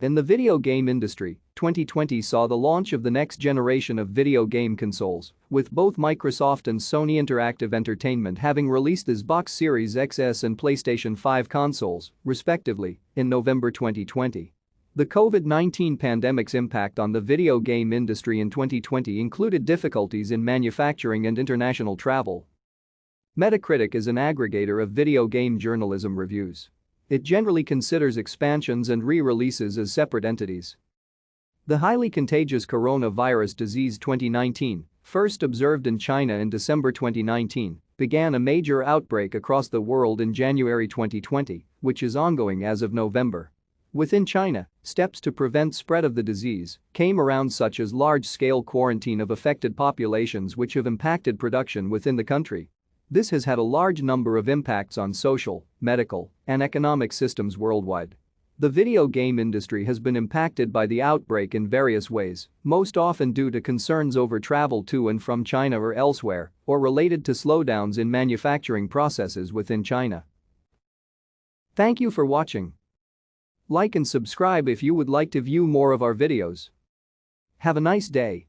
In the video game industry, 2020 saw the launch of the next generation of video game consoles, with both Microsoft and Sony Interactive Entertainment having released the Xbox Series XS and PlayStation 5 consoles, respectively, in November 2020. The COVID-19 pandemic's impact on the video game industry in 2020 included difficulties in manufacturing and international travel. Metacritic is an aggregator of video game journalism reviews. It generally considers expansions and re-releases as separate entities. The highly contagious coronavirus disease 2019, first observed in China in December 2019, began a major outbreak across the world in January 2020, which is ongoing as of November. Within China, steps to prevent spread of the disease came around, such as large-scale quarantine of affected populations, which have impacted production within the country. This has had a large number of impacts on social, medical, and economic systems worldwide. The video game industry has been impacted by the outbreak in various ways, most often due to concerns over travel to and from China or elsewhere, or related to slowdowns in manufacturing processes within China. Thank you for watching. Like and subscribe if you would like to view more of our videos. Have a nice day.